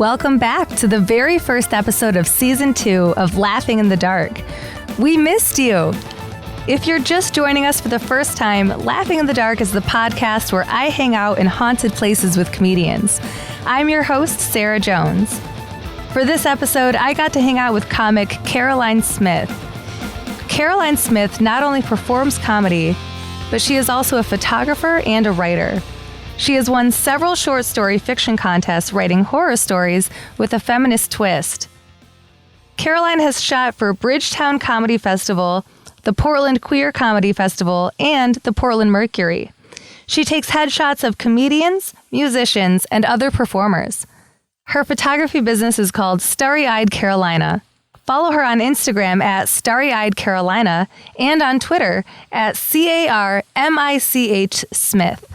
Welcome back to the very first episode of Season 2 of Laughing in the Dark. We missed you. If you're just joining us for the first time, Laughing in the Dark is the podcast where I hang out in haunted places with comedians. I'm your host, Sara Jones. For this episode, I got to hang out with comic Caroline Smith. Caroline Smith not only performs comedy, but she is also a photographer and a writer. She has won several short story fiction contests writing horror stories with a feminist twist. Caroline has shot for Bridgetown Comedy Festival, the Portland Queer Comedy Festival, and the Portland Mercury. She takes headshots of comedians, musicians, and other performers. Her photography business is called Starry-Eyed Carolina. Follow her on Instagram at Starry-Eyed Carolina and on Twitter at CARMICH Smith.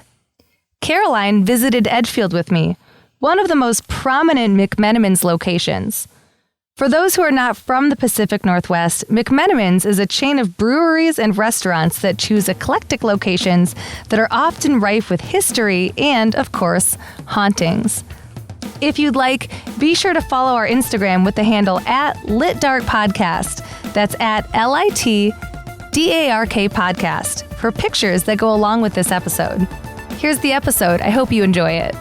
Caroline visited Edgefield with me, one of the most prominent McMenamins locations. For those who are not from the Pacific Northwest, McMenamins is a chain of breweries and restaurants that choose eclectic locations that are often rife with history and, of course, hauntings. If you'd like, be sure to follow our Instagram with the handle at LitDarkPodcast. That's at LITDARK Podcast for pictures that go along with this episode. Here's the episode. I hope you enjoy it.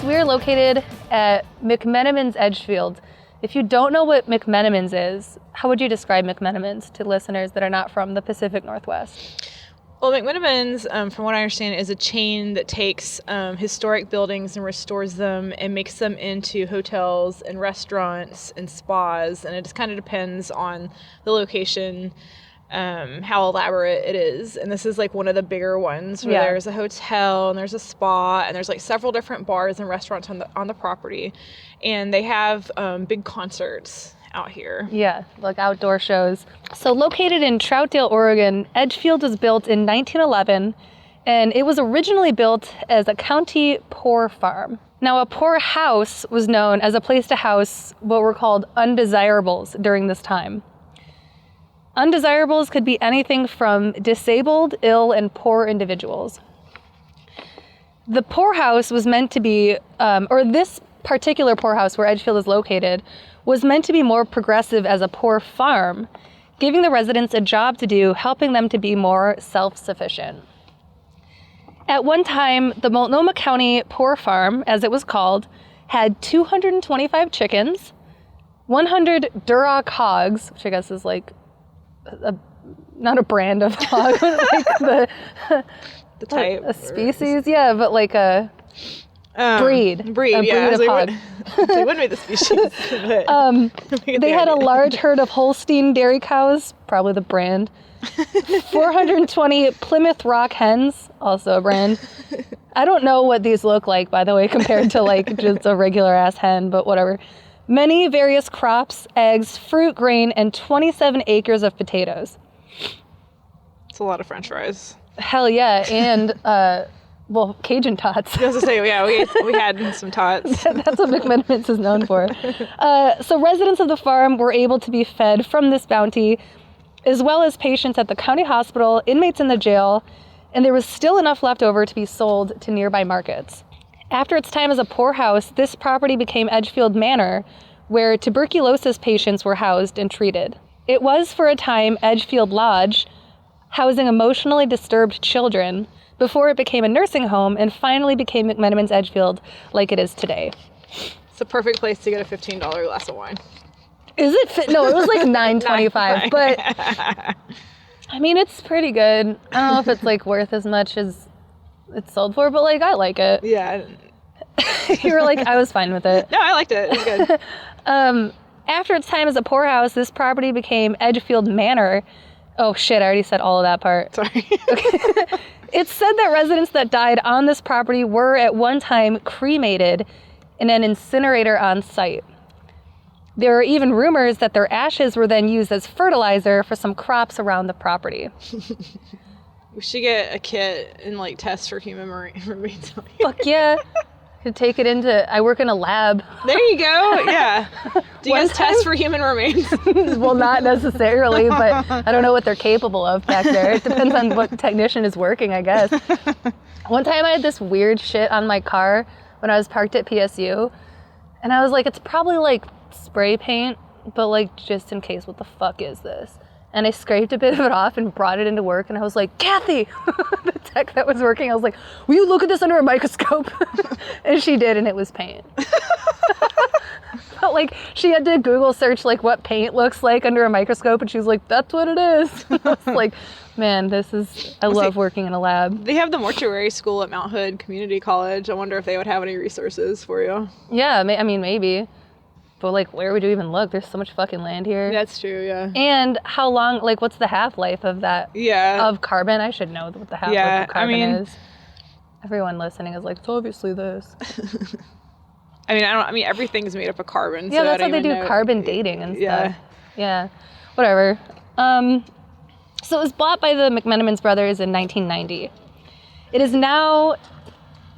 We're located at McMenamins Edgefield. If you don't know what McMenamins is, how would you describe McMenamins to listeners that are not from the Pacific Northwest? Well, McMenamins, from what I understand, is a chain that takes historic buildings and restores them and makes them into hotels and restaurants and spas. And it just kind of depends on the location, how elaborate it is. And this is like one of the bigger ones where there's a hotel and there's a spa and there's like several different bars and restaurants on the property. And they have big concerts out here. Yeah, like outdoor shows. So located in Troutdale, Oregon, Edgefield was built in 1911, and it was originally built as a county poor farm. Now, a poor house was known as a place to house what were called undesirables during this time. Undesirables could be anything from disabled, ill, and poor individuals. The poorhouse was meant to be, or this particular poorhouse where Edgefield is located, was meant to be more progressive as a poor farm, giving the residents a job to do, helping them to be more self-sufficient. At one time, the Multnomah County Poor Farm, as it was called, had 225 chickens, 100 Duroc hogs, which I guess is like not a brand of hog, but like the type. A species, yeah, but like a breed of hog. They wouldn't be the species. They had a large herd of Holstein dairy cows, probably the brand. 420 Plymouth Rock hens, also a brand. I don't know what these look like, by the way, compared to like just a regular ass hen, but whatever. Many various crops, eggs, fruit, grain, and 27 acres of potatoes. It's a lot of French fries. Hell yeah, and well, Cajun tots. I was going to say, yeah, we had some tots. That's what McMenamins is known for. So residents of the farm were able to be fed from this bounty, as well as patients at the county hospital, inmates in the jail, and there was still enough left over to be sold to nearby markets. After its time as a poorhouse, this property became Edgefield Manor, where tuberculosis patients were housed and treated. It was, for a time, Edgefield Lodge, housing emotionally disturbed children, before it became a nursing home and finally became McMenamins Edgefield like it is today. It's a perfect place to get a $15 glass of wine. Is it? No, it was like $9.25, but I mean, it's pretty good. I don't know if it's like worth as much as it's sold for, but like I like it. Yeah. You were like, I was fine with it. No, I liked it. It was good. After its time as a poorhouse, this property became Edgefield Manor. Oh shit, I already said all of that part. Sorry. Okay. It's said that residents that died on this property were at one time cremated in an incinerator on site. There are even rumors that their ashes were then used as fertilizer for some crops around the property. We should get a kit and like test for human remains. Fuck yeah. Could take it into, I work in a lab. There you go. Yeah. Do you guys test for human remains? Well, not necessarily, but I don't know what they're capable of back there. It depends on what technician is working, I guess. One time I had this weird shit on my car when I was parked at PSU, and I was like, it's probably like spray paint, but like just in case, what the fuck is this? And I scraped a bit of it off and brought it into work, and I was like, Kathy, the tech that was working, I was like, will you look at this under a microscope? And she did, and it was paint. But like, she had to Google search like what paint looks like under a microscope, and she was like, that's what it is. I was like, man, I love working in a lab. They have the mortuary school at Mount Hood Community College. I wonder if they would have any resources for you. Yeah, I mean, maybe. But, like, where would you even look? There's so much fucking land here. That's true, yeah. And how long, like, what's the half-life of that? Yeah. Of carbon? I should know what the half-life of carbon is. Everyone listening is like, it's obviously this. I mean, everything's made up of carbon. Yeah, so that's how they do carbon dating and stuff. Yeah. Whatever. So it was bought by the McMenamins brothers in 1990. It is now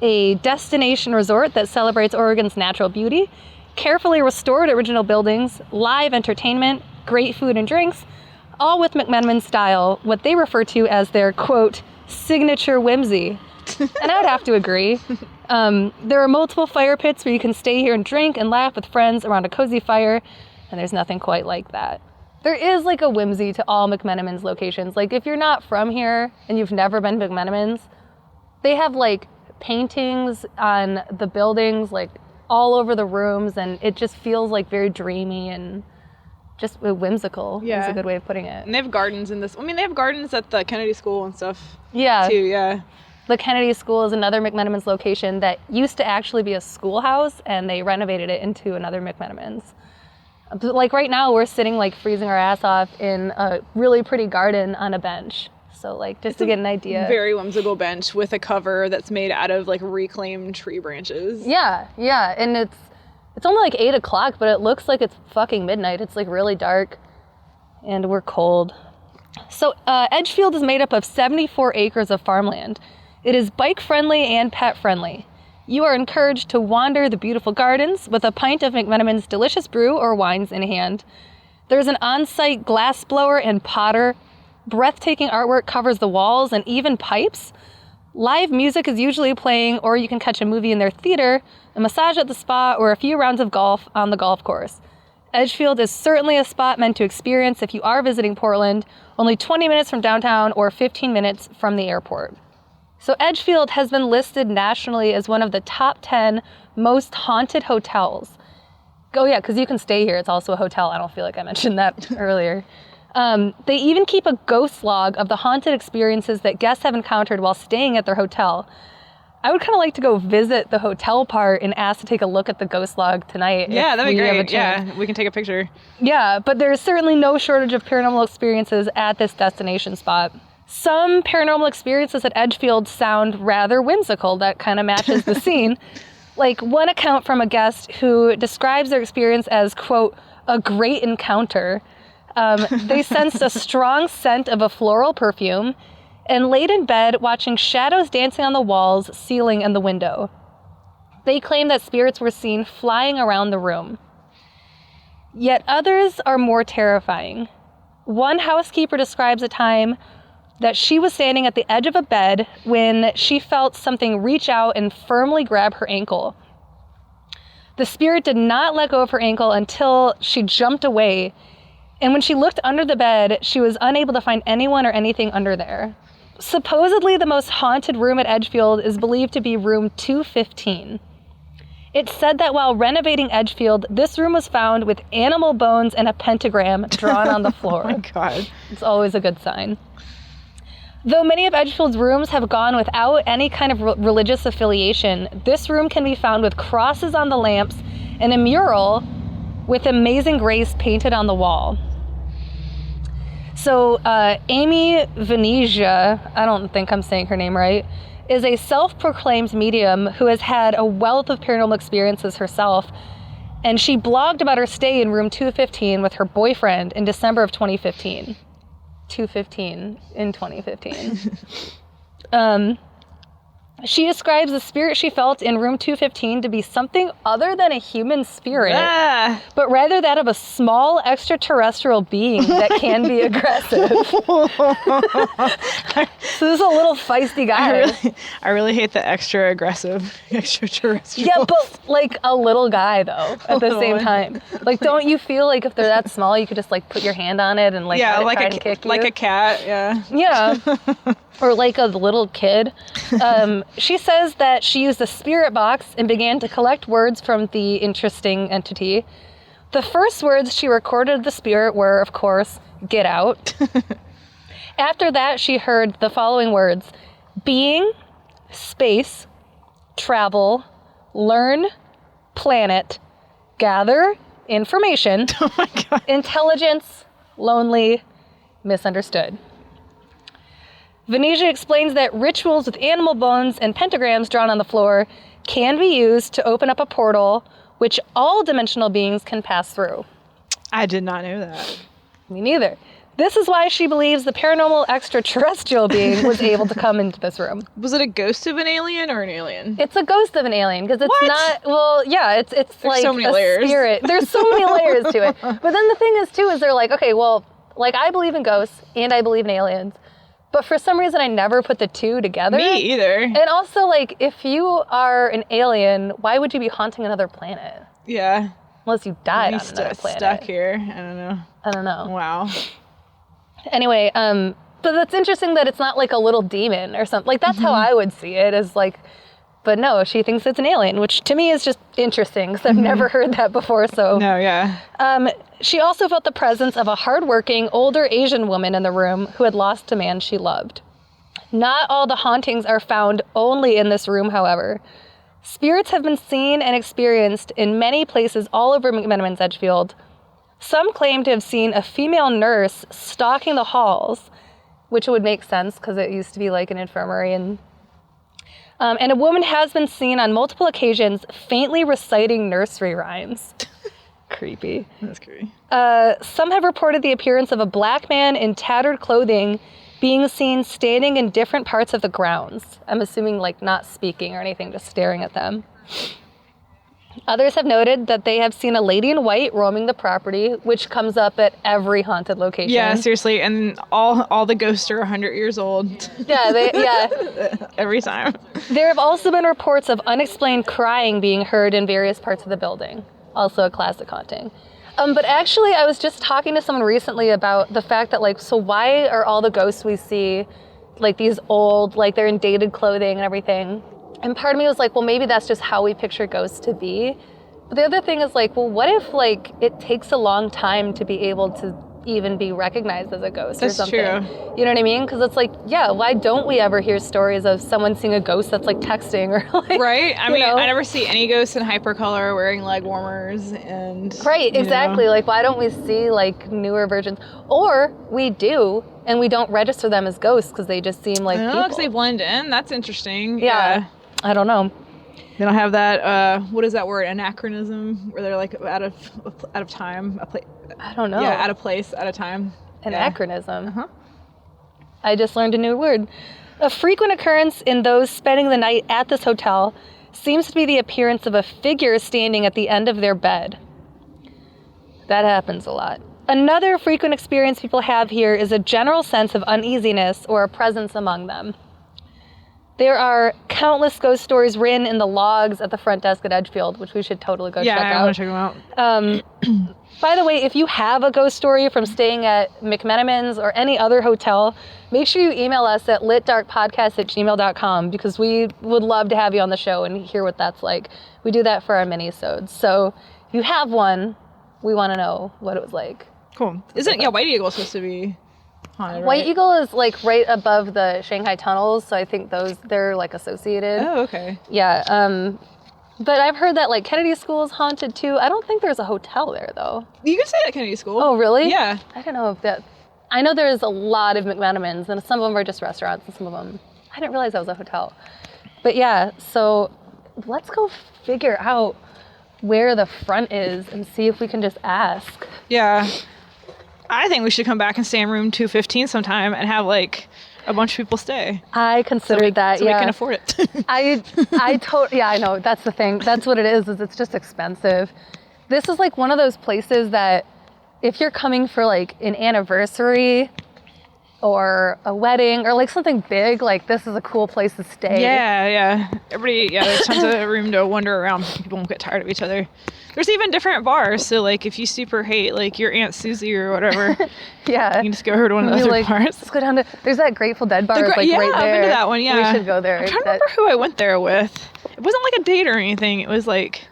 a destination resort that celebrates Oregon's natural beauty, carefully restored original buildings, live entertainment, great food and drinks, all with McMenamin style, what they refer to as their, quote, signature whimsy. And I would have to agree. There are multiple fire pits where you can stay here and drink and laugh with friends around a cozy fire, and there's nothing quite like that. There is like a whimsy to all McMenamins locations. Like if you're not from here and you've never been to McMenamins, they have like paintings on the buildings, like all over the rooms, and it just feels like very dreamy and just whimsical. Yeah, is a good way of putting it. And they have gardens in this. I mean, they have gardens at the Kennedy School and stuff. Yeah. Too. Yeah. The Kennedy School is another McMenamins location that used to actually be a schoolhouse, and they renovated it into another McMenamins. Like right now, we're sitting like freezing our ass off in a really pretty garden on a bench. So like just to get an idea. Very whimsical bench with a cover that's made out of like reclaimed tree branches. Yeah, and it's only like 8 o'clock, but it looks like it's fucking midnight. It's like really dark, and we're cold. So Edgefield is made up of 74 acres of farmland. It is bike friendly and pet friendly. You are encouraged to wander the beautiful gardens with a pint of McMenamin's delicious brew or wines in hand. There's an on-site glass blower and potter. Breathtaking artwork covers the walls and even pipes. Live music is usually playing, or you can catch a movie in their theater, a massage at the spa, or a few rounds of golf on the golf course. Edgefield is certainly a spot meant to experience if you are visiting Portland, only 20 minutes from downtown or 15 minutes from the airport. So Edgefield has been listed nationally as one of the top 10 most haunted hotels. Oh yeah, because you can stay here. It's also a hotel. I don't feel like I mentioned that earlier. They even keep a ghost log of the haunted experiences that guests have encountered while staying at their hotel. I would kind of like to go visit the hotel part and ask to take a look at the ghost log tonight. Yeah, that'd be great. Yeah, we can take a picture. Yeah, but there's certainly no shortage of paranormal experiences at this destination spot. Some paranormal experiences at Edgefield sound rather whimsical. That kind of matches the scene. Like one account from a guest who describes their experience as, quote, a great encounter. They sensed a strong scent of a floral perfume and laid in bed watching shadows dancing on the walls, ceiling, and the window. They claim that spirits were seen flying around the room. Yet others are more terrifying. One housekeeper describes a time that she was standing at the edge of a bed when she felt something reach out and firmly grab her ankle. The spirit did not let go of her ankle until she jumped away. And when she looked under the bed, she was unable to find anyone or anything under there. Supposedly, the most haunted room at Edgefield is believed to be room 215. It's said that while renovating Edgefield, this room was found with animal bones and a pentagram drawn on the floor. Oh my God. It's always a good sign. Though many of Edgefield's rooms have gone without any kind of religious affiliation, this room can be found with crosses on the lamps and a mural with Amazing Grace painted on the wall. So Amy Venezia, I don't think I'm saying her name right, is a self-proclaimed medium who has had a wealth of paranormal experiences herself, and she blogged about her stay in room 215 with her boyfriend in December of 2015. 215 in 2015. She describes the spirit she felt in room 215 to be something other than a human spirit, but rather that of a small extraterrestrial being that can be aggressive. So this is a little feisty guy. I really hate the extra aggressive extraterrestrial. Yeah, but like a little guy though at the same time. Like, don't you feel like if they're that small, you could just like put your hand on it and like let it try to kick you? Like a cat, yeah. Yeah. Or like a little kid. She says that she used a spirit box and began to collect words from the interesting entity. The first words she recorded of the spirit were, of course, "get out." After that, she heard the following words: being, space, travel, learn, planet, gather, information, Oh my God. intelligence, lonely, misunderstood. Venetia explains that rituals with animal bones and pentagrams drawn on the floor can be used to open up a portal which all dimensional beings can pass through. I did not know that. Me neither. This is why she believes the paranormal extraterrestrial being was able to come into this room. Was it a ghost of an alien or an alien? It's a ghost of an alien because it's What? not. Well, yeah, it's like so many a layers. spirit. There's so many layers to it. But then the thing is too is they're like, okay, well, like I believe in ghosts and I believe in aliens, but for some reason I never put the two together. Me either. And also, like, if you are an alien, why would you be haunting another planet? Yeah. Unless you died Me on another planet. stuck here. I don't know. Wow. Anyway, but that's interesting that it's not like a little demon or something. Like, that's how I would see it, is like, but no, she thinks it's an alien, which to me is just interesting because I've never heard that before, so. No, yeah. She also felt the presence of a hardworking, older Asian woman in the room who had lost a man she loved. Not all the hauntings are found only in this room, however. Spirits have been seen and experienced in many places all over McMenamins Edgefield. Some claim to have seen a female nurse stalking the halls, which would make sense because it used to be like an infirmary. And a woman has been seen on multiple occasions faintly reciting nursery rhymes. Creepy. That's creepy. Some have reported the appearance of a black man in tattered clothing being seen standing in different parts of the grounds. I'm assuming like not speaking or anything, just staring at them. Others have noted that they have seen a lady in white roaming the property, which comes up at every haunted location. Yeah, seriously. And all the ghosts are 100 years old. Yeah. Every time. There have also been reports of unexplained crying being heard in various parts of the building. Also a classic haunting. But actually, I was just talking to someone recently about the fact that, like, so why are all the ghosts we see, like, these old, like, they're in dated clothing and everything? And part of me was like, well, maybe that's just how we picture ghosts to be. But the other thing is, like, well, what if, like, it takes a long time to be able to even be recognized as a ghost or something? That's true. You know what I mean? Because it's like, yeah, why don't we ever hear stories of someone seeing a ghost that's, like, texting or, like... Right? I mean, know? I never see any ghosts in hypercolor wearing leg warmers and... Right, exactly. Like, why don't we see, like, newer versions? Or we do, and we don't register them as ghosts because they just seem like people. because they blend in. That's interesting. Yeah. I don't know. They don't have that, what is that word? Anachronism? Where they're, like, out of time. I don't know. Yeah, out of place, out of time. Anachronism. Uh-huh. I just learned a new word. A frequent occurrence in those spending the night at this hotel seems to be the appearance of a figure standing at the end of their bed. That happens a lot. Another frequent experience people have here is a general sense of uneasiness or a presence among them. There are countless ghost stories written in the logs at the front desk at Edgefield, which we should totally go check out. Yeah, I want to check them out. By the way, if you have a ghost story from staying at McMenamins or any other hotel, make sure you email us at litdarkpodcast@gmail.com because we would love to have you on the show and hear what that's like. We do that for our mini-sodes. So if you have one, we want to know what it was like. Cool. White Eagle supposed to be haunted, right? White Eagle is like right above the Shanghai tunnels, so I think they're like associated. Oh, okay. Yeah, but I've heard that like Kennedy School is haunted too. I don't think there's a hotel there though. You can stay at Kennedy School. Oh, really? Yeah. I don't know if that... I know there's a lot of McMenamins, and some of them are just restaurants, and some of them... I didn't realize that was a hotel. But yeah, so let's go figure out where the front is and see if we can just ask. Yeah. I think we should come back and stay in room 215 sometime and have, like, a bunch of people stay. I considered that, so yeah. we can afford it. Yeah, I know. That's the thing. That's what it is it's just expensive. This is like one of those places that if you're coming for like an anniversary or a wedding or like something big, like this is a cool place to stay. Yeah. There's tons of room to wander around. People won't get tired of each other. There's even different bars. So like if you super hate like your Aunt Susie or whatever, yeah, you can just go over to one of the other bars. Let's go down to, there's that Grateful Dead bar right there. I've been to that one, yeah. We should go there. I'm trying to remember who I went there with. It wasn't like a date or anything. It was like...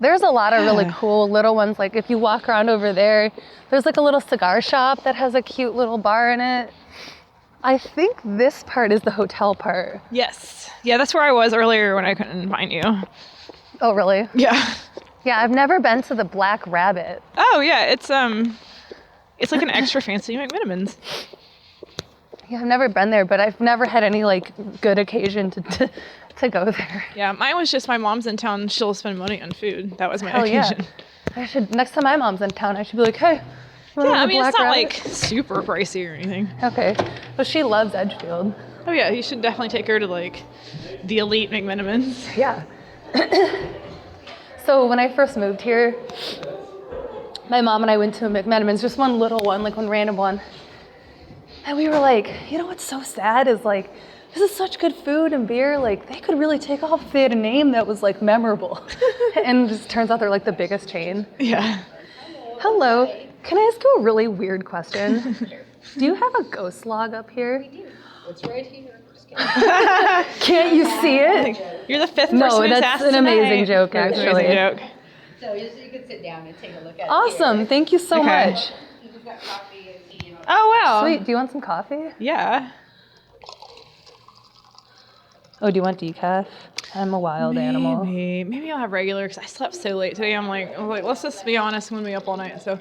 There's a lot of really cool little ones. Like if you walk around over there, there's like a little cigar shop that has a cute little bar in it. I think this part is the hotel part. Yes. Yeah, that's where I was earlier when I couldn't find you. Oh, really? Yeah. Yeah, I've never been to the Black Rabbit. Oh, yeah. It's like an extra fancy McMenamins. Yeah, I've never been there, but I've never had any like good occasion to go there. Yeah, mine was just my mom's in town. She'll spend money on food. That was my Hell occasion. Yeah. Next time my mom's in town, I should be like, hey. Yeah, I mean, it's not like super pricey or anything. Okay. Well, she loves Edgefield. Oh, yeah. You should definitely take her to like the elite McMenamins. Yeah. So when I first moved here, my mom and I went to a McMenamins, just one little one, like one random one. And we were like, you know what's so sad is like, this is such good food and beer. Like, they could really take off if they had a name that was like memorable. And it just turns out they're like the biggest chain. Yeah. Hello. Can I ask you a really weird question? Do you have a ghost log up here? We do. It's right here. Can't you see it? You're the fifth person who's asked that's an amazing joke, actually. So you can sit down and take a look at it. Awesome. Here. Thank you so much. We've got coffee and tea. Oh, wow. Sweet. Do you want some coffee? Yeah. Oh, do you want decaf? I'm a wild animal. Maybe I'll have regular because I slept so late today. I was like, let's just be honest, I'm going to be up all night. So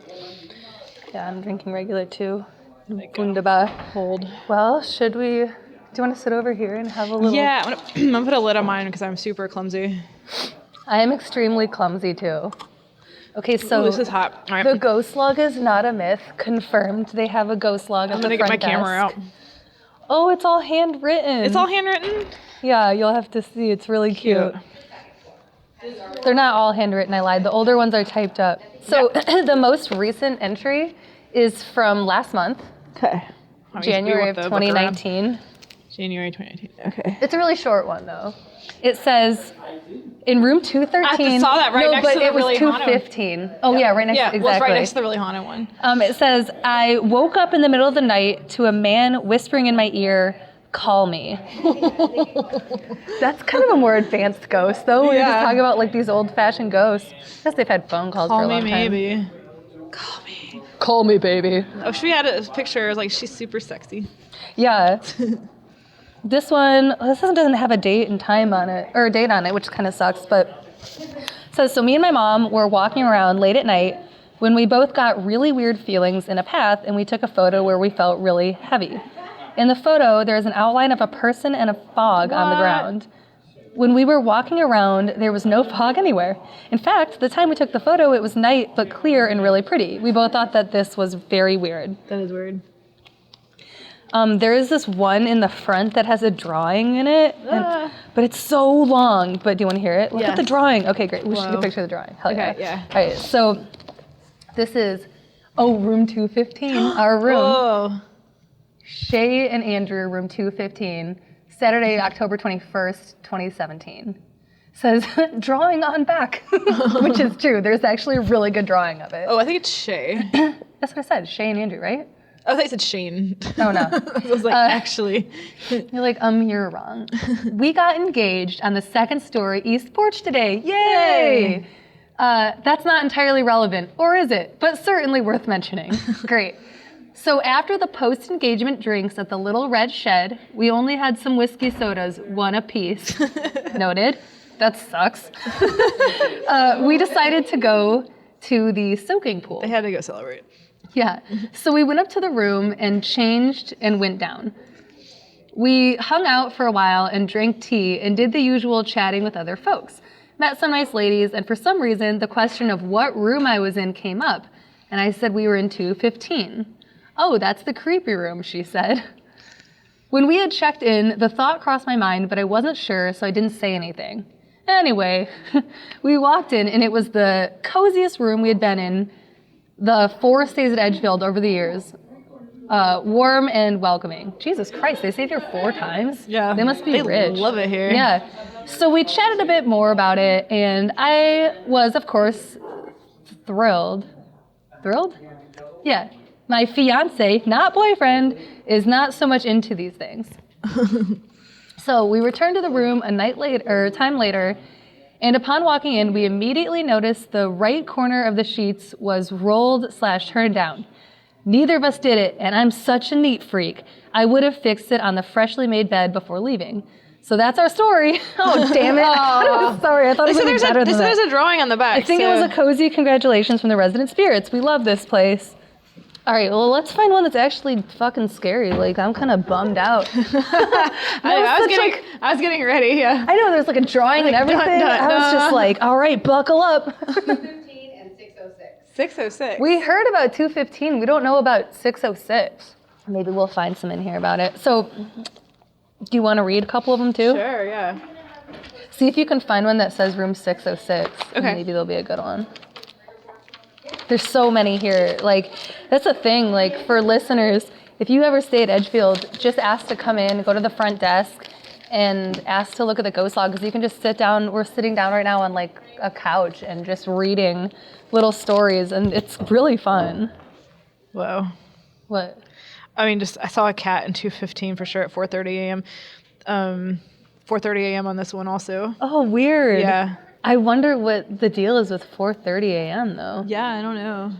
Yeah, I'm drinking regular too. Like, Wunderbar. hold. Well, should we... Do you want to sit over here and have a little... Yeah, I'm gonna put a lid on mine because I'm super clumsy. I am extremely clumsy too. Okay, so... Ooh, this is hot. All right. The ghost log is not a myth. Confirmed. They have a ghost log at the front desk. I'm gonna get my camera out. Oh, it's all handwritten. It's all handwritten? Yeah, you'll have to see. It's really cute. They're not all handwritten, I lied. The older ones are typed up. So the most recent entry is from last month. Okay. January of 2019. January 2019. Okay. It's a really short one, though. It says, in room 213. I saw that right next to the really haunted one. It was 215. Oh, yeah, right next to exactly. Well, it's right next to the really haunted one. It says, I woke up in the middle of the night to a man whispering in my ear, call me. That's kind of a more advanced ghost, though. We're just talking about like these old-fashioned ghosts. I guess they've had phone calls for a long time. Call me, maybe. Call me. Call me, baby. Oh, we had a picture. It was like, she's super sexy. Yeah. This one doesn't have a date and time on it, or a date on it, which kind of sucks, but it says, so me and my mom were walking around late at night when we both got really weird feelings in a path, and we took a photo where we felt really heavy. In the photo, there's an outline of a person and a fog on the ground. When we were walking around, there was no fog anywhere. In fact, the time we took the photo, it was night, but clear and really pretty. We both thought that this was very weird. That is weird. There is this one in the front that has a drawing in it, but it's so long. But do you want to hear it? Look at the drawing. Okay, great. We should take a picture of the drawing. Hell yeah. All right, so this is, room 215, our room. Oh. Shay and Andrew, room 215, Saturday, October 21st, 2017. Says, drawing on back, which is true. There's actually a really good drawing of it. Oh, I think it's Shay. That's what I said, Shay and Andrew, right? Oh, I thought you said Shane. Oh, no. I was like, actually. You're like, you're wrong. We got engaged on the second story east porch today. Yay! That's not entirely relevant, or is it? But certainly worth mentioning. Great. So after the post-engagement drinks at the Little Red Shed, we only had some whiskey sodas, one apiece. Noted. That sucks. We decided to go to the soaking pool. They had to go celebrate. Yeah. So we went up to the room and changed and went down. We hung out for a while and drank tea and did the usual chatting with other folks. Met some nice ladies, and for some reason, the question of what room I was in came up. And I said we were in 215. Oh, that's the creepy room, she said. When we had checked in, the thought crossed my mind, but I wasn't sure, so I didn't say anything. Anyway, we walked in, and it was the coziest room we had been in the 4 stays at Edgefield over the years. Warm and welcoming. Jesus Christ, they stayed here 4 times? Yeah. They must be rich. They love it here. Yeah. So we chatted a bit more about it, and I was, of course, thrilled. Thrilled? Yeah. My fiance, not boyfriend, is not so much into these things. So we returned to the room time later, and upon walking in, we immediately noticed the right corner of the sheets was rolled/turned down. Neither of us did it, and I'm such a neat freak. I would have fixed it on the freshly made bed before leaving. So that's our story. Oh, damn it. I'm sorry. I thought it was better than that. There's a drawing on the back. I think it was a cozy congratulations from the resident spirits. We love this place. All right, well, let's find one that's actually fucking scary. Like, I'm kind of bummed out. I was getting ready, yeah. I know, there's like a drawing and everything. I was just like, all right, buckle up. 215 and 606. 606. We heard about 215. We don't know about 606. Maybe we'll find some in here about it. So, do you want to read a couple of them too? Sure, yeah. See if you can find one that says room 606. Okay. Maybe there'll be a good one. There's so many here. Like, that's a thing. Like, for listeners, if you ever stay at Edgefield, just ask to come in, go to the front desk, and ask to look at the ghost log, because you can just sit down. We're sitting down right now on, like, a couch and just reading little stories, and it's really fun. Whoa. What? I mean, I saw a cat in 215 for sure at 4:30 a.m. 4:30 a.m. on this one also. Oh, weird. Yeah. I wonder what the deal is with 4:30 a.m. though. Yeah, I don't know.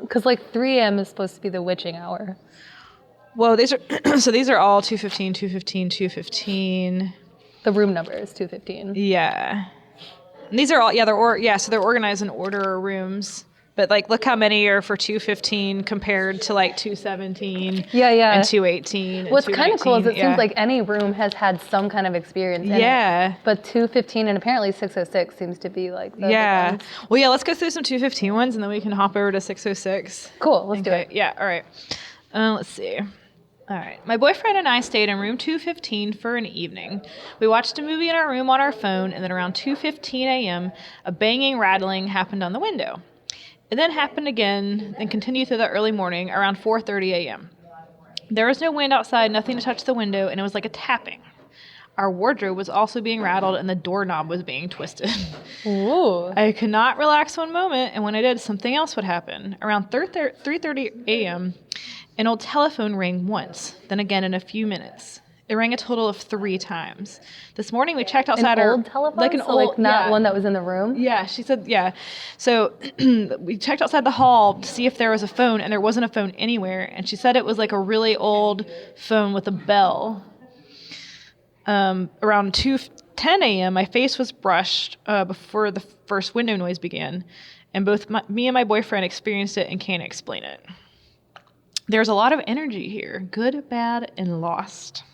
Because like 3 a.m. is supposed to be the witching hour. Well, these are so these are all 215, 215, 215. The room number is 215. Yeah. And these are all so they're organized in order of rooms. But like, look how many are for 215 compared to like 217. Yeah. And 218. What's kind of cool is it seems like any room has had some kind of experience in it. But 215 and apparently 606 seems to be like the ones. Well, yeah, let's go through some 215 ones and then we can hop over to 606. Cool, let's do it. Yeah, all right. Let's see. All right. My boyfriend and I stayed in room 215 for an evening. We watched a movie in our room on our phone, and then around 2:15 a.m., a banging, rattling happened on the window. It then happened again and continued through the early morning around 4:30 a.m. There was no wind outside, nothing to touch the window, and it was like a tapping. Our wardrobe was also being rattled, and the doorknob was being twisted. Ooh. I could not relax one moment, and when I did, something else would happen. Around 3:30 a.m., an old telephone rang once, then again in a few minutes. It rang a total of 3 times. This morning we checked outside An old telephone? like an so old, like not one that was in the room? Yeah, she said, yeah. So we checked outside the hall to see if there was a phone, and there wasn't a phone anywhere. And she said it was like a really old phone with a bell. Around 2:10 a.m., my face was brushed before the first window noise began, and both me and my boyfriend experienced it and can't explain it. There's a lot of energy here, good, bad, and lost.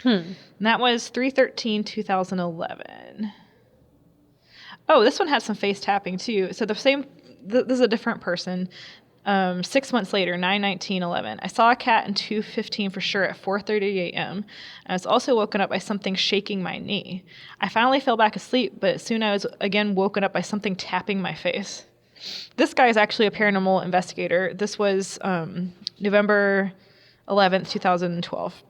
And that was 3/13/2011. Oh, this one had some face tapping too. So this is a different person. 6 months later, 9/19/11. I saw a cat in 2:15 for sure at 4:30 a.m. I was also woken up by something shaking my knee. I finally fell back asleep, but soon I was again woken up by something tapping my face. This guy is actually a paranormal investigator. This was November 11th, 2012.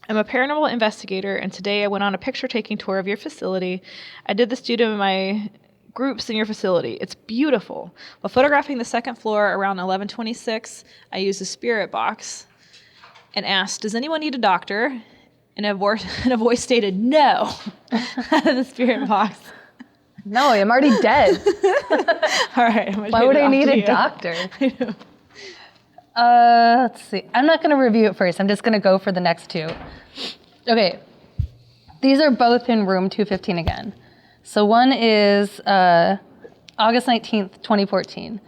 I'm a paranormal investigator, and today I went on a picture-taking tour of your facility. I did this due to my groups in your facility. It's beautiful. While photographing the second floor around 11:26, I used a spirit box and asked, "Does anyone need a doctor?" And a voice stated, "No," out of the spirit box. No, I'm already dead. All right. Why would I need a doctor? I know. Let's see. I'm not going to review it first. I'm just going to go for the next 2. Okay. These are both in room 215 again. So one is August 19th, 2014.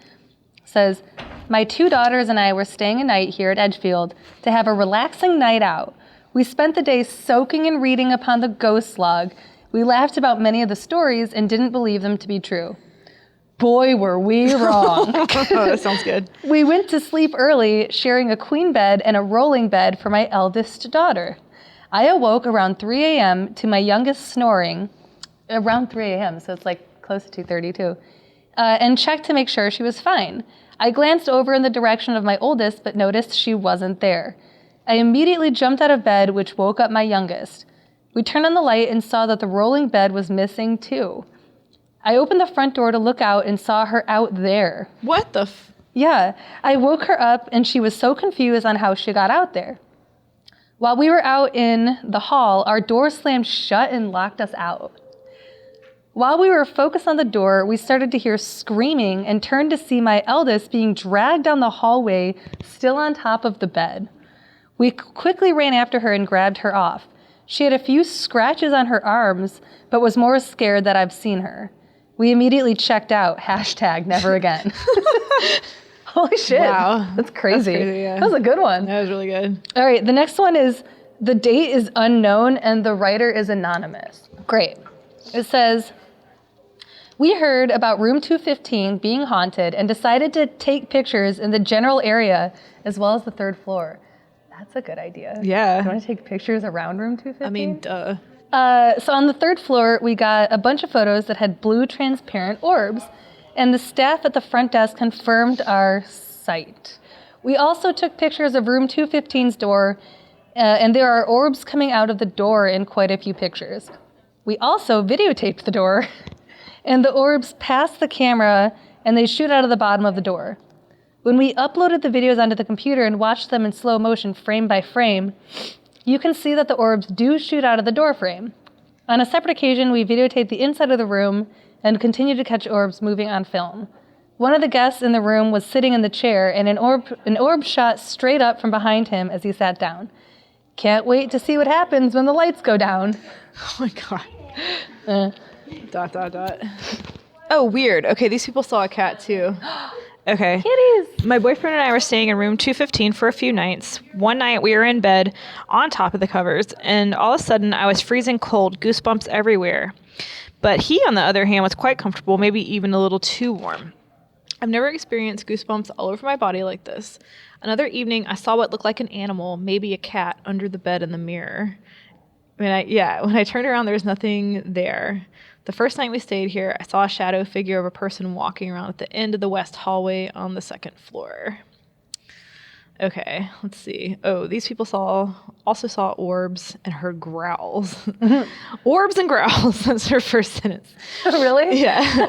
Says, my 2 daughters and I were staying a night here at Edgefield to have a relaxing night out. We spent the day soaking and reading upon the ghost log. We laughed about many of the stories and didn't believe them to be true. Boy, were we wrong. Oh, that sounds good. We went to sleep early, sharing a queen bed and a rolling bed for my eldest daughter. I awoke around 3 a.m. to my youngest snoring, around 3 a.m., so it's like close to 2:32, and checked to make sure she was fine. I glanced over in the direction of my oldest, but noticed she wasn't there. I immediately jumped out of bed, which woke up my youngest. We turned on the light and saw that the rolling bed was missing too. I opened the front door to look out and saw her out there. What the Yeah, I woke her up and she was so confused on how she got out there. While we were out in the hall, our door slammed shut and locked us out. While we were focused on the door, we started to hear screaming and turned to see my eldest being dragged down the hallway, still on top of the bed. We quickly ran after her and grabbed her off. She had a few scratches on her arms, but was more scared that I've seen her. We immediately checked out. # never again. Holy shit. Wow. That's crazy. Yeah. That was a good one. That was really good. All right, the next one is the date is unknown and the writer is anonymous. Great. It says, we heard about room 215 being haunted and decided to take pictures in the general area as well as the 3rd floor. That's a good idea. Yeah. Do you want to take pictures around room 215? I mean, duh. So on the 3rd floor, we got a bunch of photos that had blue transparent orbs, and the staff at the front desk confirmed our sight. We also took pictures of room 215's door, and there are orbs coming out of the door in quite a few pictures. We also videotaped the door, and the orbs pass the camera, and they shoot out of the bottom of the door. When we uploaded the videos onto the computer and watched them in slow motion frame by frame, you can see that the orbs do shoot out of the door frame. On a separate occasion, we videotaped the inside of the room and continued to catch orbs moving on film. One of the guests in the room was sitting in the chair, and an orb shot straight up from behind him as he sat down. Can't wait to see what happens when the lights go down. Oh my god. ... Oh, weird. Okay, these people saw a cat too. Okay. Kitties! My boyfriend and I were staying in room 215 for a few nights. One night we were in bed on top of the covers, and all of a sudden I was freezing cold, goosebumps everywhere. But he, on the other hand, was quite comfortable, maybe even a little too warm. I've never experienced goosebumps all over my body like this. Another evening, I saw what looked like an animal, maybe a cat, under the bed in the mirror. When I turned around, there was nothing there. The first night we stayed here, I saw a shadow figure of a person walking around at the end of the west hallway on the 2nd floor. Okay, let's see. Oh, these people also saw orbs and heard growls. Orbs and growls. That's her first sentence. Really? Yeah.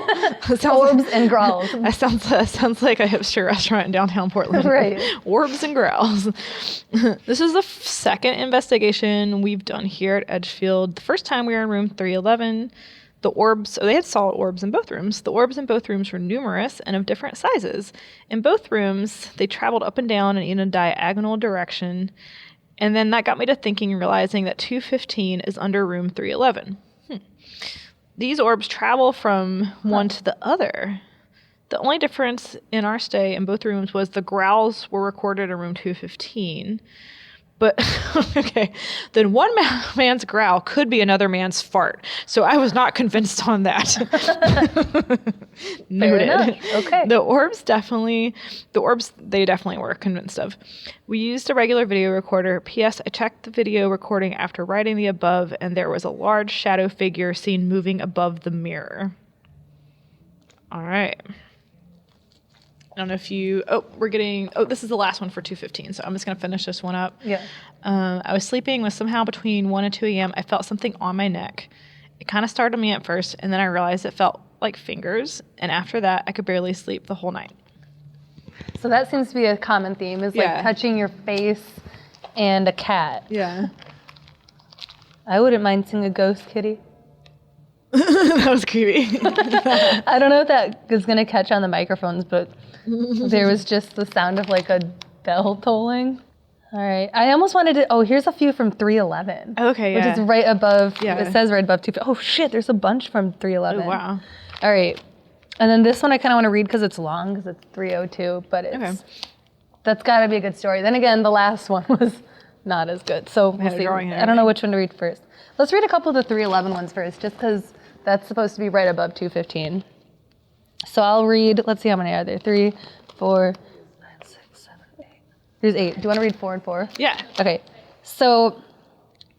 Orbs and growls. That sounds like a hipster restaurant in downtown Portland. Right. Orbs and growls. This is the second investigation we've done here at Edgefield. The first time we were in room 311. They had saw orbs in both rooms. The orbs in both rooms were numerous and of different sizes. In both rooms, they traveled up and down in a diagonal direction. And then that got me to thinking and realizing that 215 is under room 311. These orbs travel from one to the other. The only difference in our stay in both rooms was the growls were recorded in room 215. But, okay, then one man's growl could be another man's fart. So I was not convinced on that. Noted. Okay. The orbs, they definitely were convinced of. We used a regular video recorder. P.S. I checked the video recording after writing the above, and there was a large shadow figure seen moving above the mirror. All right. I don't know if this is the last one for 215, so I'm just going to finish this one up. Yeah. I was sleeping with somehow between 1 and 2 a.m. I felt something on my neck. It kind of startled me at first, and then I realized it felt like fingers, and after that, I could barely sleep the whole night. So that seems to be a common theme, is like touching your face and a cat. Yeah. I wouldn't mind seeing a ghost kitty. That was creepy. I don't know if that is going to catch on the microphones, but there was just the sound of like a bell tolling. All right. I almost wanted to, here's a few from 311. Okay, yeah. Which is right above, Yeah. It says right above 2. Oh shit, there's a bunch from 311. Oh, wow. All right. And then this one I kind of want to read because it's long, because it's 302, but that's got to be a good story. Then again, the last one was not as good. So we'll see. I don't know which one to read first. Let's read a couple of the 311 ones first, just because that's supposed to be right above 215. So I'll read, let's see how many are there. 3, 4, 5, 6, 7, 8. There's 8. Do you want to read 4 and 4? Yeah. Okay. So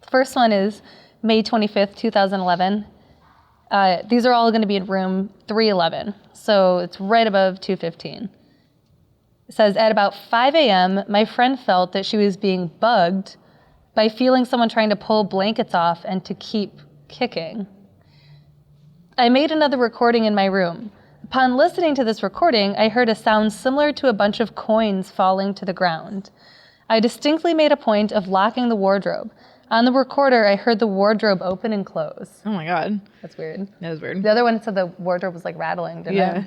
the first one is May 25th, 2011. These are all going to be in room 311. So it's right above 215. It says, at about 5 a.m., my friend felt that she was being bugged by feeling someone trying to pull blankets off and to keep kicking. I made another recording in my room. Upon listening to this recording, I heard a sound similar to a bunch of coins falling to the ground. I distinctly made a point of locking the wardrobe. On the recorder, I heard the wardrobe open and close. Oh my God. That's weird. That is weird. The other one said the wardrobe was like rattling, didn't it? Yeah.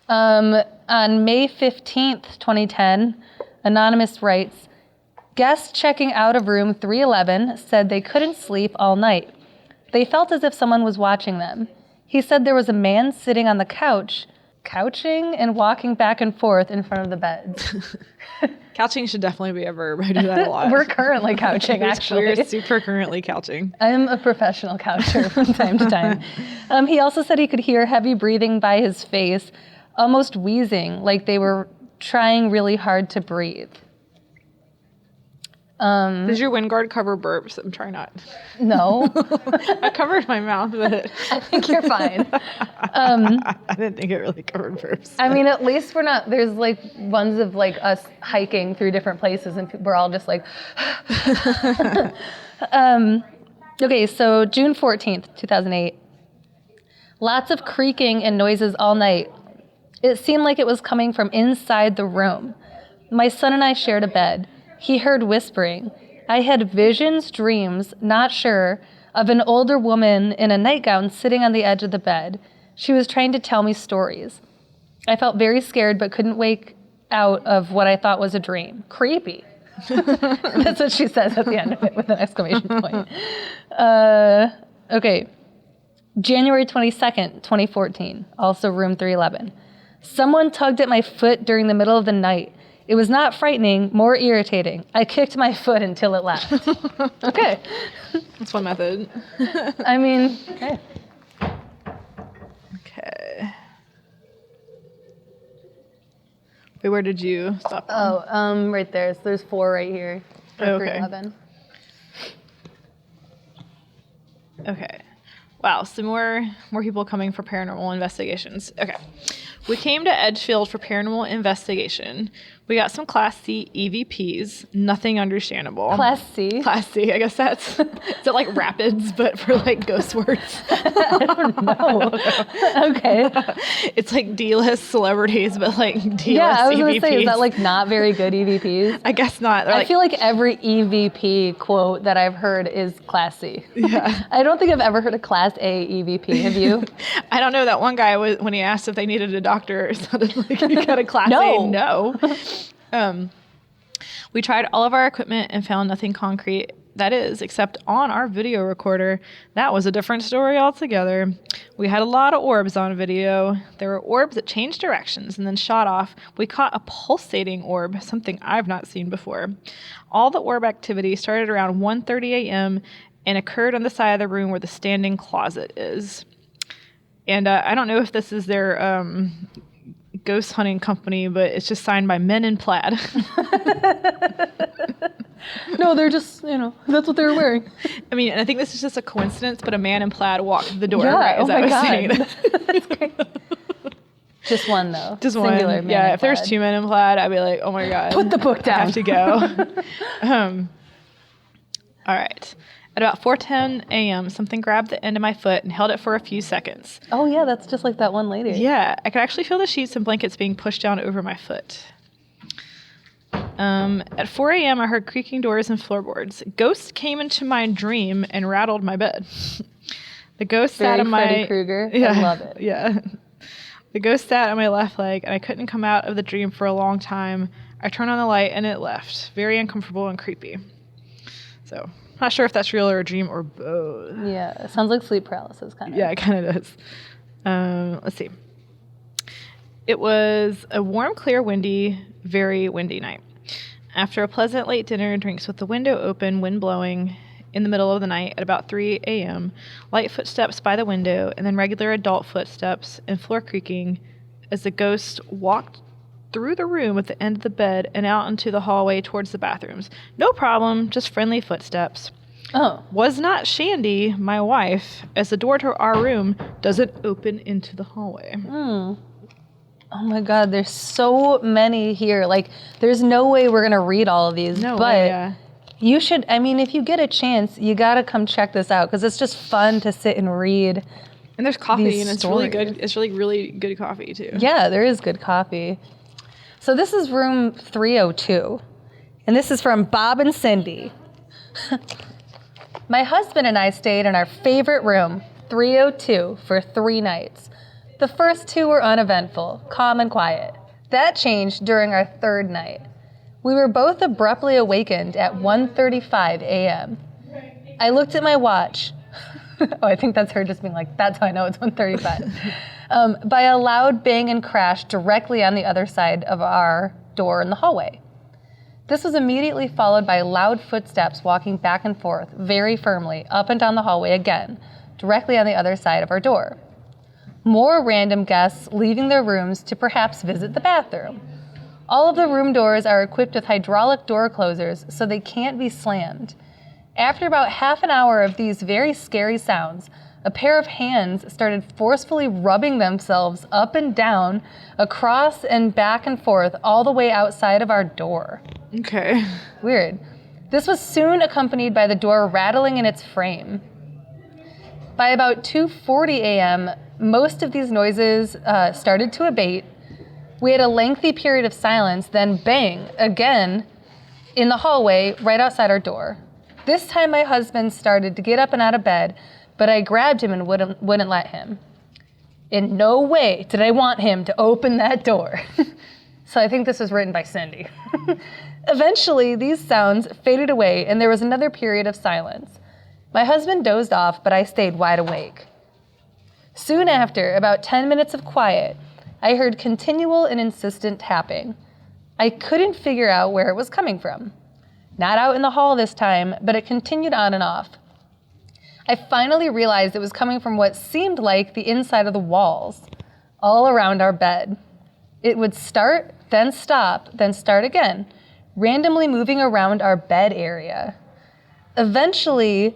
On May 15th, 2010, Anonymous writes, guests checking out of room 311 said they couldn't sleep all night. They felt as if someone was watching them. He said there was a man sitting on the couch, couching and walking back and forth in front of the beds. Couching should definitely be a verb. I do that a lot. We're currently couching, actually. We're super currently couching. I'm a professional coucher from time to time. He also said he could hear heavy breathing by his face, almost wheezing, like they were trying really hard to breathe. Does your wind guard cover burps? I'm trying not. No. I covered my mouth with it. I think you're fine. I didn't think it really covered burps. I mean, at least we're not, there's like ones of like us hiking through different places and we're all just like, okay, so June 14th, 2008. Lots of creaking and noises all night. It seemed like it was coming from inside the room. My son and I shared a bed. He heard whispering. I had visions, dreams, not sure, of an older woman in a nightgown sitting on the edge of the bed. She was trying to tell me stories. I felt very scared but couldn't wake out of what I thought was a dream. Creepy. That's what she says at the end of it with an exclamation point. Okay. January 22nd, 2014, also room 311. Someone tugged at my foot during the middle of the night. It was not frightening, more irritating. I kicked my foot until it left. Okay. That's one method. I mean, okay. Okay. Wait, where did you stop? Right there. So there's 4 right here. For 311. Okay. Wow, so more people coming for paranormal investigations. Okay. We came to Edgefield for paranormal investigation. We got some Class C EVPs. Nothing understandable. Class C? Class C. I guess that's... Is it like rapids, but for like ghost words? I don't know. Okay. It's like D-list celebrities, but like D-list EVPs. Yeah, I was going to say, is that like not very good EVPs? I guess not. I feel like every EVP quote that I've heard is Class C. Yeah. I don't think I've ever heard a Class A EVP. Have you? I don't know. That one guy, when he asked if they needed a doctor, it sounded like he got a Class A. No. We tried all of our equipment and found nothing concrete, that is, except on our video recorder. That was a different story altogether. We had a lot of orbs on video. There were orbs that changed directions and then shot off. We caught a pulsating orb, something I've not seen before. All the orb activity started around 1:30 a.m. and occurred on the side of the room where the standing closet is. And I don't know if this is their ghost hunting company, but it's just signed by Men in Plaid. No, they're just, that's what they were wearing. I mean, and I think this is just a coincidence, but a man in plaid walked through the door, Yeah, right? As oh I my was God. saying that. That's great. Just one, though. Just Singular one. man Yeah, in if there's plaid. 2 men in plaid, I'd be like, oh my God. Put the book down. I have to go. All right. At about 4:10 a.m., something grabbed the end of my foot and held it for a few seconds. Oh, yeah, that's just like that one lady. Yeah, I could actually feel the sheets and blankets being pushed down over my foot. At 4 a.m., I heard creaking doors and floorboards. Ghosts came into my dream and rattled my bed. The ghost sat on my... Freddy Krueger. Yeah, I love it. Yeah. The ghost sat on my left leg, and I couldn't come out of the dream for a long time. I turned on the light, and it left. Very uncomfortable and creepy. So... Not sure if that's real or a dream or both. Yeah, it sounds like sleep paralysis, kind of. Yeah, it kind of does. Let's see. It was a warm, clear, windy, very windy night. After a pleasant late dinner and drinks with the window open, wind blowing, in the middle of the night at about 3 a.m., light footsteps by the window, and then regular adult footsteps and floor creaking as the ghost walked through the room at the end of the bed and out into the hallway towards the bathrooms. No problem, just friendly footsteps. Oh. Was not Shandy, my wife, as the door to our room doesn't open into the hallway. Oh my God, there's so many here. Like, there's no way we're going to read all of these. No but way, yeah. You should, I mean, if you get a chance, you got to come check this out because it's just fun to sit and read. And there's coffee, These and it's stories. really good. It's really, really good coffee, too. Yeah, there is good coffee. So this is room 302. And this is from Bob and Cindy. My husband and I stayed in our favorite room, 302, for 3 nights. The first 2 were uneventful, calm and quiet. That changed during our 3rd night. We were both abruptly awakened at 1:35 a.m. I looked at my watch. Oh, I think that's her just being like, that's how I know it's 1:35. By a loud bang and crash directly on the other side of our door in the hallway. This was immediately followed by loud footsteps walking back and forth, very firmly, up and down the hallway again, directly on the other side of our door. More random guests leaving their rooms to perhaps visit the bathroom. All of the room doors are equipped with hydraulic door closers, so they can't be slammed. After about half an hour of these very scary sounds, a pair of hands started forcefully rubbing themselves up and down, across and back and forth, all the way outside of our door. Okay. Weird. This was soon accompanied by the door rattling in its frame. By about 2:40 a.m., most of these noises started to abate. We had a lengthy period of silence, then bang, again, in the hallway right outside our door. This time my husband started to get up and out of bed, but I grabbed him and wouldn't let him. In no way did I want him to open that door. So I think this was written by Cindy. Eventually, these sounds faded away and there was another period of silence. My husband dozed off, but I stayed wide awake. Soon after, about 10 minutes of quiet, I heard continual and insistent tapping. I couldn't figure out where it was coming from. Not out in the hall this time, but it continued on and off. I finally realized it was coming from what seemed like the inside of the walls, all around our bed. It would start, then stop, then start again, randomly moving around our bed area. Eventually,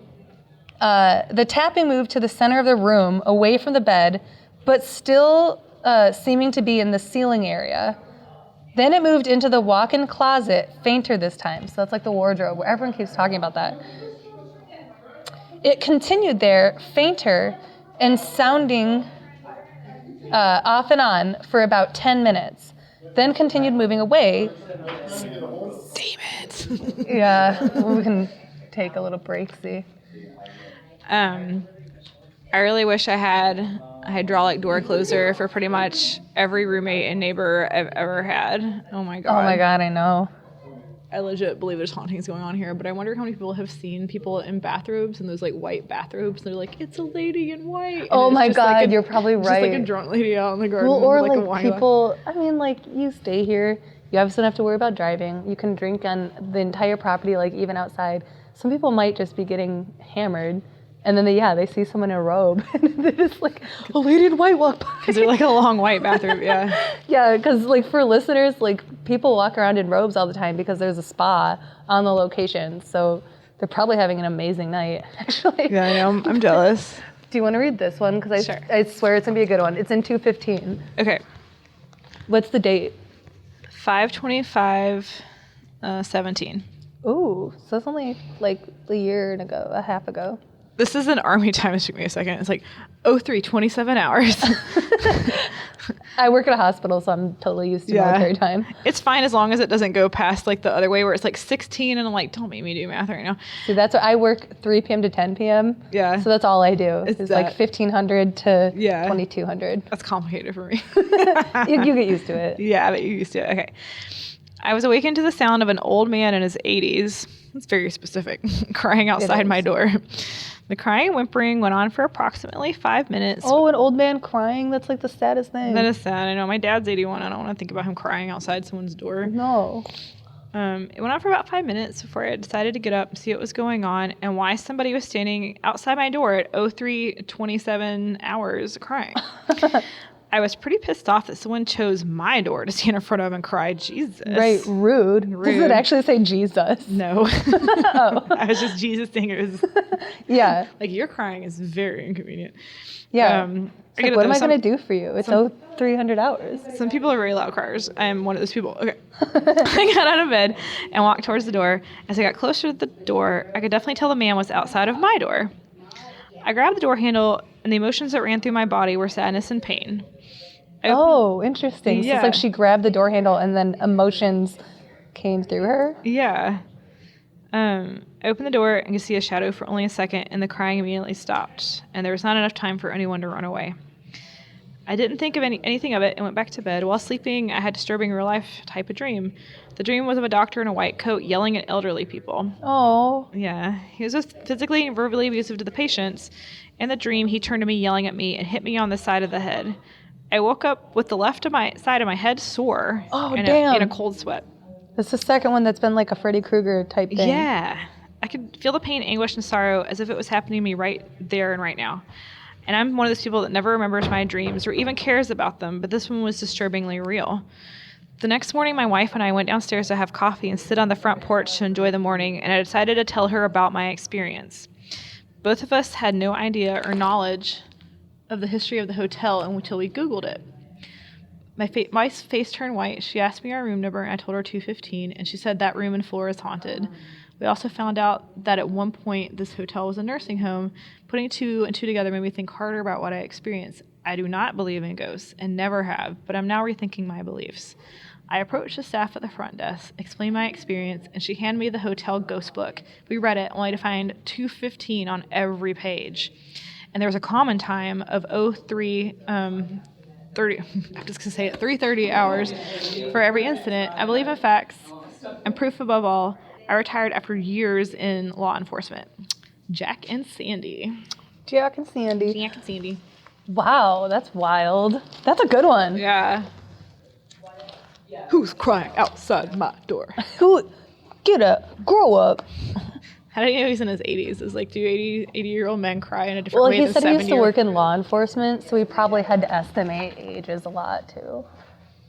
the tapping moved to the center of the room, away from the bed, but still seeming to be in the ceiling area. Then it moved into the walk-in closet, fainter this time. So that's like the wardrobe, where everyone keeps talking about that. It continued there, fainter, and sounding off and on for about 10 minutes. Then continued moving away. Demons. Yeah, we can take a little break, see. I really wish I had a hydraulic door closer for pretty much every roommate and neighbor I've ever had. Oh my God. Oh my God, I know. I legit believe there's hauntings going on here, but I wonder how many people have seen people in bathrobes and those like white bathrobes. They're like, it's a lady in white. And Oh it's my just God, like you're probably just right. like a drunk lady out in the garden. Well, or with, like, a like wine glass. people, I mean, like you stay here, you obviously don't have to worry about driving. You can drink on the entire property, like even outside. Some people might just be getting hammered. And then they see someone in a robe and they're just like, a lady in white walk by. Because they're like a long white bathrobe, yeah. Yeah, because like for listeners, like people walk around in robes all the time because there's a spa on the location. So they're probably having an amazing night, actually. Yeah, I know. I'm jealous. Do you want to read this one? Because Sure. I swear it's going to be a good one. It's in 2:15. Okay. What's the date? 5/25/17. Ooh, so it's only like a half ago. This is an army time. It took me a second. It's like 03:27 hours. I work at a hospital, so I'm totally used to military time. It's fine as long as it doesn't go past like the other way where it's like 16 and I'm like, don't make me do math right now. See, that's what I work 3 p.m. to 10 p.m. Yeah. So that's all I do. It's like 1500 to Yeah. 2200. That's complicated for me. You get used to it. Yeah, but you used to it. Okay. I was awakened to the sound of an old man in his 80s. It's very specific. Crying outside my door. The crying and whimpering went on for approximately 5 minutes. Oh, an old man crying? That's like the saddest thing. That is sad. I know. My dad's 81. I don't want to think about him crying outside someone's door. No. It went on for about 5 minutes before I decided to get up and see what was going on and why somebody was standing outside my door at 03:27 hours crying. I was pretty pissed off that someone chose my door to stand in front of and cry. Jesus. Right. Rude. Does it actually say Jesus? No. Oh. I was just Jesus saying it was. Yeah. Like, your crying is very inconvenient. Yeah. Like, what am I going to do for you? It's 300 hours. Some people are very loud criers. I am one of those people. Okay. I got out of bed and walked towards the door. As I got closer to the door, I could definitely tell the man was outside of my door. I grabbed the door handle, and the emotions that ran through my body were sadness and pain. Oh, interesting. Yeah. So it's like she grabbed the door handle and then emotions came through her? Yeah. I opened the door and could see a shadow for only a second, and the crying immediately stopped, and there was not enough time for anyone to run away. I didn't think of anything of it and went back to bed. While sleeping, I had a disturbing real-life type of dream. The dream was of a doctor in a white coat yelling at elderly people. Oh. Yeah. He was just physically and verbally abusive to the patients. In the dream, he turned to me yelling at me and hit me on the side of the head. I woke up with the left of my side of my head sore. Oh, in a cold sweat. That's the second one that's been like a Freddy Krueger type thing. Yeah. I could feel the pain, anguish, and sorrow as if it was happening to me right there and right now. And I'm one of those people that never remembers my dreams or even cares about them, but this one was disturbingly real. The next morning, my wife and I went downstairs to have coffee and sit on the front porch to enjoy the morning, and I decided to tell her about my experience. Both of us had no idea or knowledge of the history of the hotel until we Googled it. My wife's face turned white. She asked me our room number, and I told her 215, and she said that room and floor is haunted. We also found out that at one point this hotel was a nursing home. Putting two and two together made me think harder about what I experienced. I do not believe in ghosts and never have, but I'm now rethinking my beliefs. I approached the staff at the front desk, explained my experience, and she handed me the hotel ghost book. We read it, only to find 215 on every page. And there was a common time of 3:30 hours for every incident. I believe in facts and proof above all. I retired after years in law enforcement. Jack and Sandy. Jack and Sandy. Jack and Sandy. Wow, that's wild. That's a good one. Yeah. Who's crying outside my door? Who? Get up. Grow up. How do you know he's in his 80s? It's like, do 80-year-old men cry in a different way than 70-year-old? Well, he said he used to work in law enforcement, so he probably had to estimate ages a lot, too.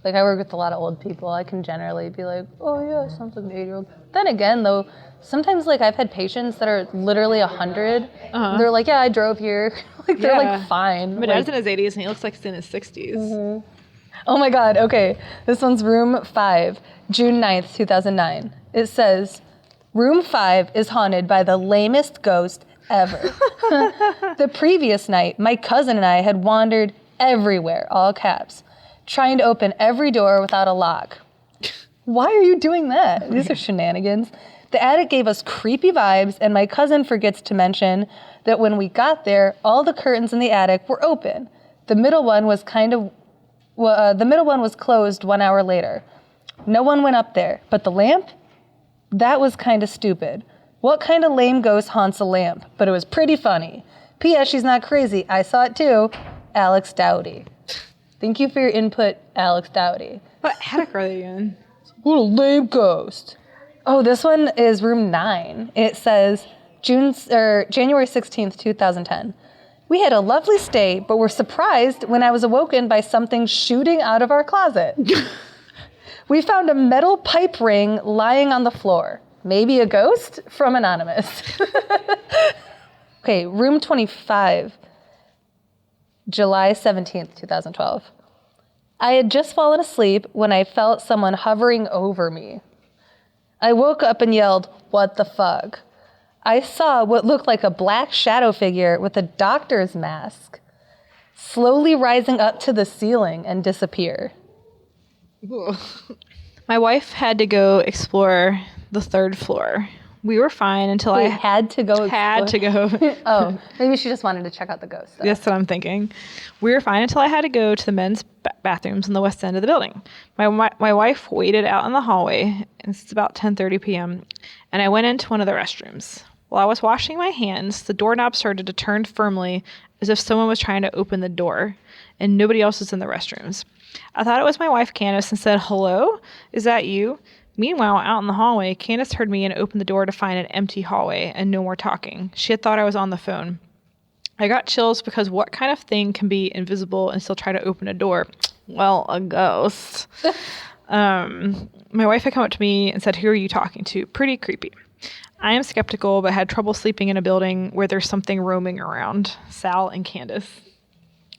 Like, I work with a lot of old people. I can generally be like, oh, yeah, sounds like an 80-year-old. Then again, though, sometimes, like, I've had patients that are literally 100. Uh-huh. They're like, yeah, I drove here. Like, they're, like, fine. My dad's in his 80s, and he looks like he's in his 60s. Mm-hmm. Oh, my God. Okay. This one's room 5, June 9th, 2009. It says, room 5 is haunted by the lamest ghost ever. The previous night, my cousin and I had wandered everywhere, all caps, trying to open every door without a lock. Why are you doing that? These are shenanigans. The attic gave us creepy vibes, and my cousin forgets to mention that when we got there, all the curtains in the attic were open. The middle one was closed 1 hour later. No one went up there, but the lamp? That was kind of stupid. What kind of lame ghost haunts a lamp? But it was pretty funny. P.S. She's not crazy. I saw it too. Alex Dowdy. Thank you for your input, Alex Dowdy. What attic are they in? What a lame ghost. Oh, this one is room 9. It says January 16th, 2010. We had a lovely stay, but were surprised when I was awoken by something shooting out of our closet. We found a metal pipe ring lying on the floor. Maybe a ghost? From Anonymous. Okay, room 25, July 17th, 2012. I had just fallen asleep when I felt someone hovering over me. I woke up and yelled, "What the fuck?" I saw what looked like a black shadow figure with a doctor's mask slowly rising up to the ceiling and disappear. My wife had to go explore the 3rd floor. We were fine until Wait, had to go. Oh, maybe she just wanted to check out the ghost. That's what I'm thinking. We were fine until I had to go to the men's bathrooms in the west end of the building. My wife waited out in the hallway, and it's about 10:30 p.m., and I went into one of the restrooms. While I was washing my hands, the doorknob started to turn firmly as if someone was trying to open the door, and nobody else was in the restrooms. I thought it was my wife, Candace, and said, "Hello? Is that you?" Meanwhile, out in the hallway, Candace heard me and opened the door to find an empty hallway and no more talking. She had thought I was on the phone. I got chills because what kind of thing can be invisible and still try to open a door? Well, a ghost. My wife had come up to me and said, "Who are you talking to?" Pretty creepy. I am skeptical, but had trouble sleeping in a building where there's something roaming around. Sal and Candace.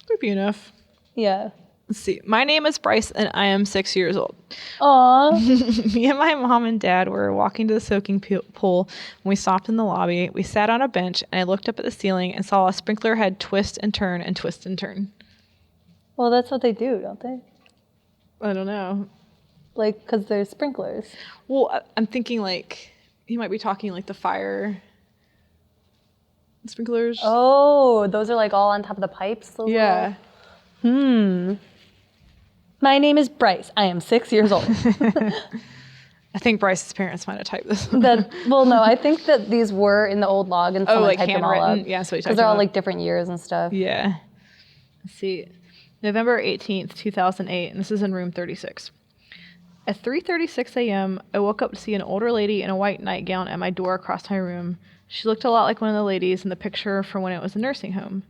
Creepy enough. Yeah. Let's see. My name is Bryce, and I am 6 years old. Aww. Me and my mom and dad were walking to the soaking pool when we stopped in the lobby. We sat on a bench, and I looked up at the ceiling and saw a sprinkler head twist and turn and twist and turn. Well, that's what they do, don't they? I don't know. Like, because they're sprinklers. Well, I'm thinking, like, he might be talking, like, the fire sprinklers. Oh, those are, like, all on top of the pipes? Yeah. My name is Bryce. I am 6 years old. I think Bryce's parents might have typed this. Well, no, I think that these were in the old log and someone like typed them all handwritten? up. Yeah, so he typed because they're all them up. like different years and stuff. Yeah. Let's see. November 18th, 2008, and this is in room 36. At 3:36 a.m., I woke up to see an older lady in a white nightgown at my door across my room. She looked a lot like one of the ladies in the picture from when it was a nursing home.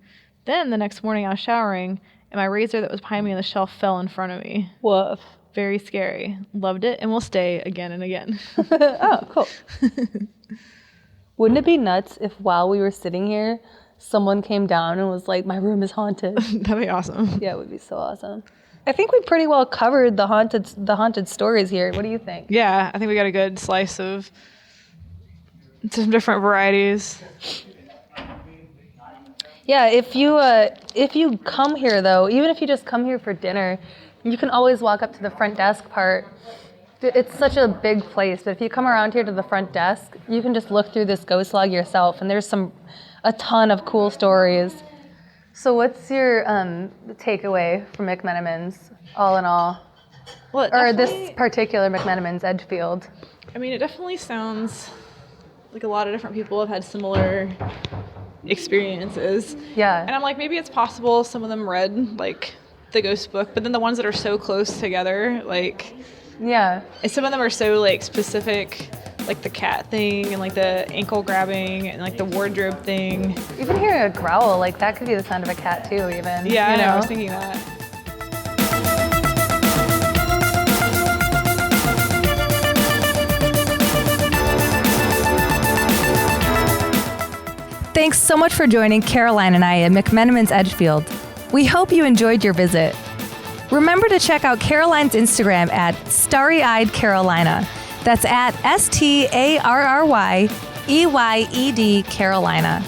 Then, the next morning, I was showering, and my razor that was behind me on the shelf fell in front of me. Woof. Very scary. Loved it and will stay again and again. Oh, cool. Wouldn't it be nuts if while we were sitting here, someone came down and was like, "My room is haunted"? That'd be awesome. Yeah, it would be so awesome. I think we pretty well covered the haunted stories here. What do you think? Yeah, I think we got a good slice of some different varieties. Yeah, if you come here though, even if you just come here for dinner, you can always walk up to the front desk part. It's such a big place, but if you come around here to the front desk, you can just look through this ghost log yourself, and there's a ton of cool stories. So what's your takeaway from McMenamins, all in all? Well, Or this particular McMenamins, Edgefield? I mean, it definitely sounds like a lot of different people have had similar experiences. Yeah. And I'm like, maybe it's possible some of them read, like, the ghost book, but then the ones that are so close together, like... Yeah. And some of them are so, like, specific, like the cat thing and, like, the ankle grabbing and, like, the wardrobe thing. Even hearing a growl, like, that could be the sound of a cat, too, even. Yeah, you I know. I know? was thinking that. Thanks so much for joining Caroline and I at McMenamins Edgefield. We hope you enjoyed your visit. Remember to check out Caroline's Instagram at Starry-Eyed Carolina. That's at StarryEyed Carolina.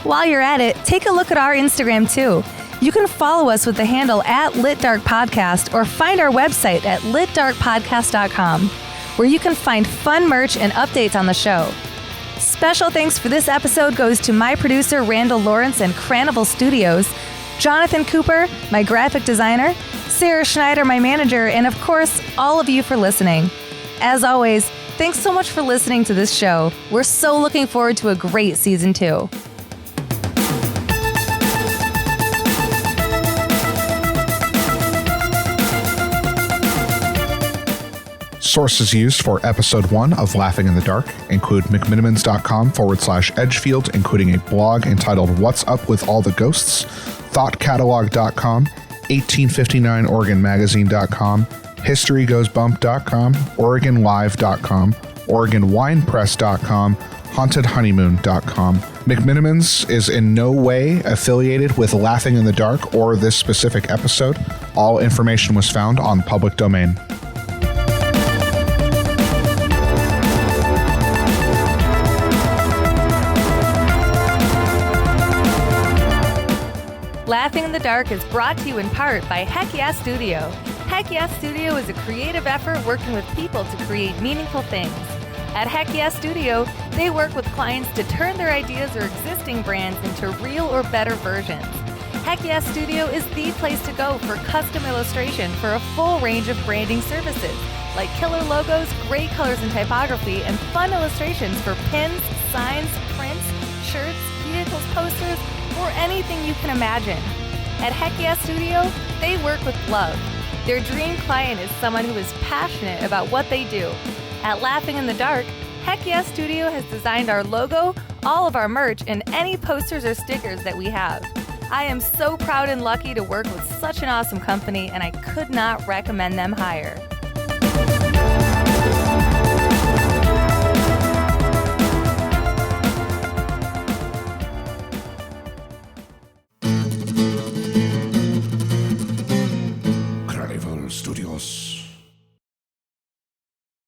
While you're at it, take a look at our Instagram too. You can follow us with the handle at LitDarkPodcast or find our website at litdarkpodcast.com, where you can find fun merch and updates on the show. Special thanks for this episode goes to my producer, Randall Lawrence and Cranival Studios, Jonathan Cooper, my graphic designer, Sara Schneider, my manager, and of course, all of you for listening. As always, thanks so much for listening to this show. We're so looking forward to a great season 2. Sources used for episode 1 of Laughing in the Dark include McMenamins.com/Edgefield, including a blog entitled What's Up with All the Ghosts, ThoughtCatalog.com, 1859OregonMagazine.com, HistoryGoesBump.com, OregonLive.com, OregonWinePress.com, HauntedHoneymoon.com. McMenamins is in no way affiliated with Laughing in the Dark or this specific episode. All information was found on public domain. Laughing in the Dark is brought to you in part by Heck Yeah Studio. Heck Yeah Studio is a creative effort working with people to create meaningful things. At Heck Yeah Studio, they work with clients to turn their ideas or existing brands into real or better versions. Heck Yeah Studio is the place to go for custom illustration for a full range of branding services, like killer logos, great colors and typography, and fun illustrations for pins, signs, prints, shirts, vehicles, posters, or anything you can imagine. At Heck Yeah Studio, they work with love. Their dream client is someone who is passionate about what they do. At Laughing in the Dark, Heck Yeah Studio has designed our logo, all of our merch, and any posters or stickers that we have. I am so proud and lucky to work with such an awesome company, and I could not recommend them higher.